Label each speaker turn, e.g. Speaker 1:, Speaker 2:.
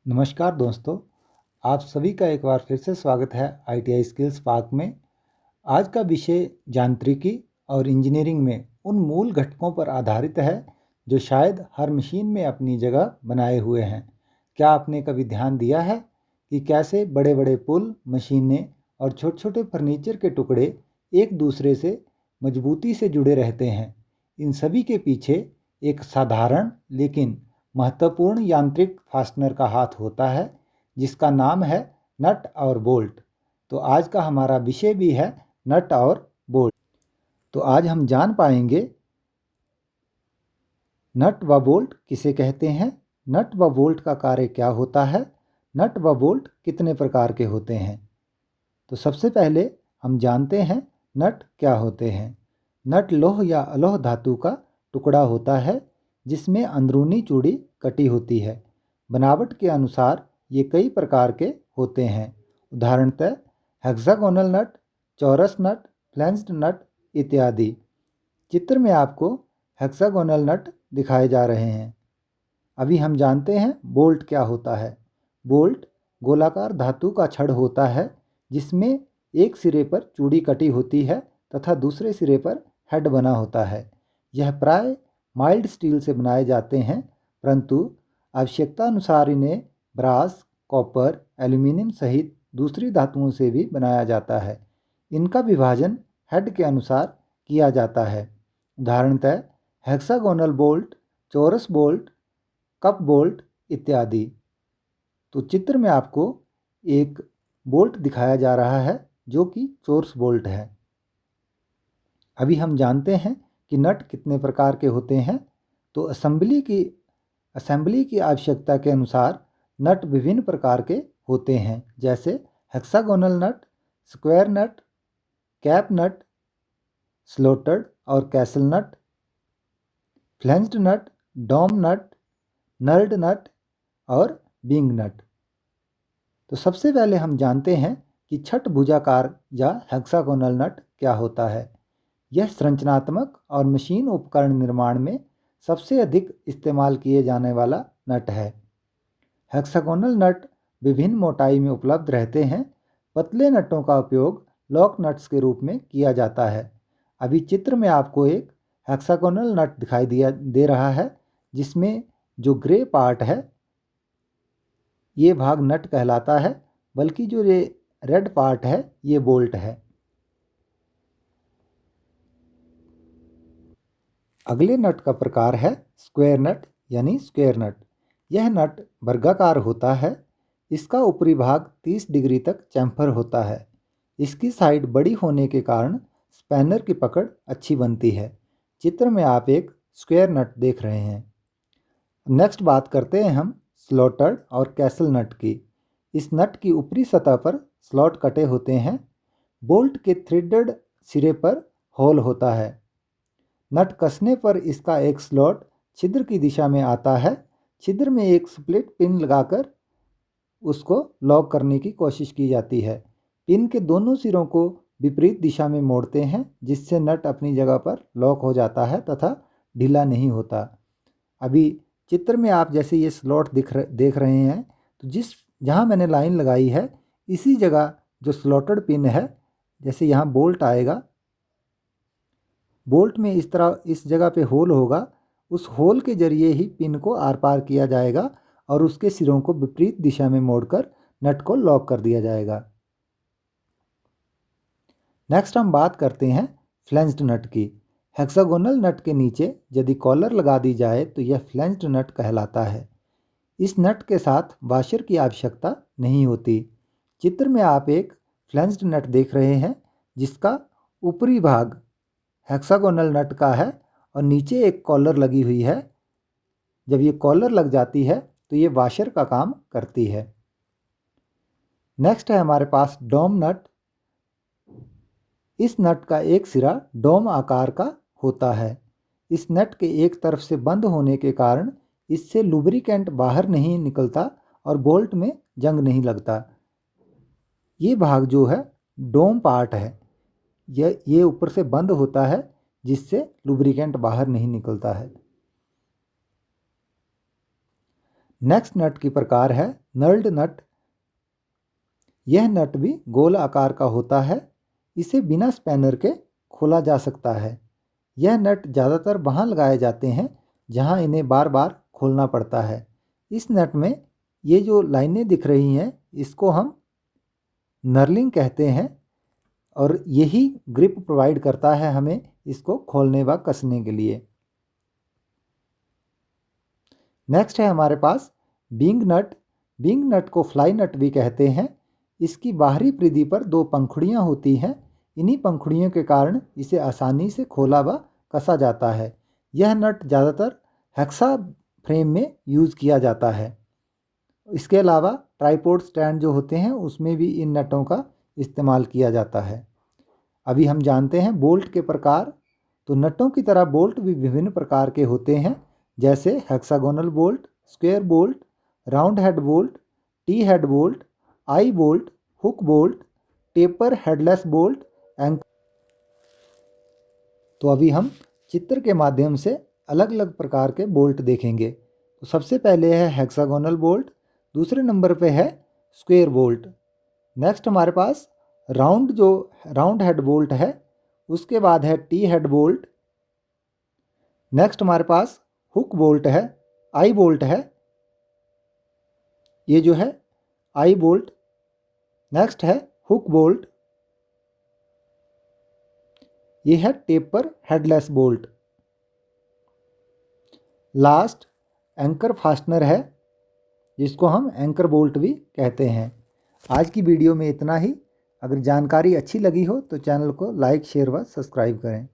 Speaker 1: नमस्कार दोस्तों, आप सभी का एक बार फिर से स्वागत है ITI स्किल्स पार्क में। आज का विषय यांत्रिकी और इंजीनियरिंग में उन मूल घटकों पर आधारित है जो शायद हर मशीन में अपनी जगह बनाए हुए हैं। क्या आपने कभी ध्यान दिया है कि कैसे बड़े बड़े पुल, मशीनें और छोटे छोटे फर्नीचर के टुकड़े एक दूसरे से मजबूती से जुड़े रहते हैं? इन सभी के पीछे एक साधारण लेकिन महत्वपूर्ण यांत्रिक फास्टनर का हाथ होता है जिसका नाम है नट और बोल्ट। तो आज का हमारा विषय भी है नट और बोल्ट। तो आज हम जान पाएंगे नट व बोल्ट किसे कहते हैं, नट व बोल्ट का कार्य क्या होता है, नट व बोल्ट कितने प्रकार के होते हैं। तो सबसे पहले हम जानते हैं नट क्या होते हैं। नट लौह या अलोह धातु का टुकड़ा होता है जिसमें अंदरूनी चूड़ी कटी होती है। बनावट के अनुसार ये कई प्रकार के होते हैं। उदाहरणतः हेक्सागोनल नट, चौरस नट, फ्लेंज्ड नट इत्यादि। चित्र में आपको हेक्सागोनल नट दिखाए जा रहे हैं। अभी हम जानते हैं बोल्ट क्या होता है। बोल्ट गोलाकार धातु का छड़ होता है जिसमें एक सिरे पर चूड़ी कटी होती है तथा दूसरे सिरे पर हेड बना होता है। यह प्राय माइल्ड स्टील से बनाए जाते हैं, परंतु आवश्यकता अनुसार इन्हें ब्रास, कॉपर, एल्यूमीनियम सहित दूसरी धातुओं से भी बनाया जाता है। इनका विभाजन हेड के अनुसार किया जाता है। उदाहरणतः हेक्सागोनल बोल्ट, चौरस बोल्ट, कप बोल्ट इत्यादि। तो चित्र में आपको एक बोल्ट दिखाया जा रहा है जो कि चौरस बोल्ट है। अभी हम जानते हैं कि नट कितने प्रकार के होते हैं। तो असेंबली की आवश्यकता के अनुसार नट विभिन्न प्रकार के होते हैं, जैसे हेक्सागोनल नट, स्क्वायर नट, कैप नट, स्लॉटेड और कैसल नट, फ्लेंज्ड नट, डोम नट, नल्ड नट और बिंग नट। तो सबसे पहले हम जानते हैं कि छठ भुजाकार या हेक्सागोनल नट क्या होता है। यह संरचनात्मक और मशीन उपकरण निर्माण में सबसे अधिक इस्तेमाल किए जाने वाला नट है। हेक्सागोनल नट विभिन्न मोटाई में उपलब्ध रहते हैं। पतले नटों का उपयोग लॉक नट्स के रूप में किया जाता है। अभी चित्र में आपको एक हेक्सागोनल नट दिखाई दे रहा है जिसमें जो ग्रे पार्ट है ये भाग नट कहलाता है, बल्कि जो ये रेड पार्ट है ये बोल्ट है। अगले नट का प्रकार है स्क्वायर नट यानी स्क्वायर नट। यह नट वर्गाकार होता है। इसका ऊपरी भाग 30 डिग्री तक चैम्फर होता है। इसकी साइड बड़ी होने के कारण स्पैनर की पकड़ अच्छी बनती है। चित्र में आप एक स्क्वायर नट देख रहे हैं। नेक्स्ट बात करते हैं हम स्लॉटेड और कैसल नट की। इस नट की ऊपरी सतह पर स्लॉट कटे होते हैं। बोल्ट के थ्रेडेड सिरे पर होल होता है। नट कसने पर इसका एक स्लॉट छिद्र की दिशा में आता है। छिद्र में एक स्प्लिट पिन लगाकर उसको लॉक करने की कोशिश की जाती है। पिन के दोनों सिरों को विपरीत दिशा में मोड़ते हैं जिससे नट अपनी जगह पर लॉक हो जाता है तथा ढीला नहीं होता। अभी चित्र में आप जैसे ये स्लॉट देख रहे हैं, तो जहाँ मैंने लाइन लगाई है इसी जगह जो स्लॉटेड पिन है, जैसे यहाँ बोल्ट आएगा, बोल्ट में इस तरह इस जगह पे होल होगा। उस होल के जरिए ही पिन को आर पार किया जाएगा और उसके सिरों को विपरीत दिशा में मोड़कर नट को लॉक कर दिया जाएगा। नेक्स्ट हम बात करते हैं फ्लेंज्ड नट की। हेक्सागोनल नट के नीचे यदि कॉलर लगा दी जाए तो यह फ्लेंज्ड नट कहलाता है। इस नट के साथ वाशर की आवश्यकता नहीं होती। चित्र में आप एक फ्लेंज्ड नट देख रहे हैं जिसका ऊपरी भाग हेक्सागोनल नट का है और नीचे एक कॉलर लगी हुई है। जब ये कॉलर लग जाती है तो ये वाशर का काम करती है। नेक्स्ट है हमारे पास डोम नट। इस नट का एक सिरा डोम आकार का होता है। इस नट के एक तरफ से बंद होने के कारण इससे लुब्रिकेंट बाहर नहीं निकलता और बोल्ट में जंग नहीं लगता। ये भाग जो है डोम पार्ट है, ये ऊपर से बंद होता है जिससे लुब्रिकेंट बाहर नहीं निकलता है। नेक्स्ट नट की प्रकार है नर्ल्ड नट। यह नट भी गोल आकार का होता है। इसे बिना स्पैनर के खोला जा सकता है। यह नट ज़्यादातर वहाँ लगाए जाते हैं जहाँ इन्हें बार बार खोलना पड़ता है। इस नट में ये जो लाइनें दिख रही हैं इसको हम नर्लिंग कहते हैं और यही ग्रिप प्रोवाइड करता है हमें इसको खोलने व कसने के लिए। नेक्स्ट है हमारे पास बिंग नट। बिंग नट को फ्लाई नट भी कहते हैं। इसकी बाहरी परिधि पर दो पंखुड़ियाँ होती हैं। इन्हीं पंखुड़ियों के कारण इसे आसानी से खोला व कसा जाता है। यह नट ज़्यादातर हेक्सा फ्रेम में यूज़ किया जाता है। इसके अलावा ट्राइपॉड स्टैंड जो होते हैं उसमें भी इन नटों का इस्तेमाल किया जाता है। अभी हम जानते हैं बोल्ट के प्रकार। तो नटों की तरह बोल्ट भी विभिन्न प्रकार के होते हैं, जैसे hexagonal bolt, square bolt, round head bolt, T head bolt, आई bolt, hook bolt, taper headless bolt, anchor. तो अभी हम चित्र के माध्यम से अलग अलग प्रकार के बोल्ट देखेंगे। तो सबसे पहले है हेक्सागोनल बोल्ट, दूसरे नंबर पे है स्क्वायर बोल्ट। नेक्स्ट हमारे पास राउंड हेड बोल्ट है। उसके बाद है टी हेड बोल्ट। नेक्स्ट हमारे पास हुक बोल्ट है, आई बोल्ट है। ये जो है आई बोल्ट। नेक्स्ट है हुक बोल्ट। ये है taper headless bolt. Last anchor fastener है, जिसको हम एंकर बोल्ट भी कहते हैं। आज की वीडियो में इतना ही। अगर जानकारी अच्छी लगी हो तो चैनल को लाइक, शेयर व सब्सक्राइब करें।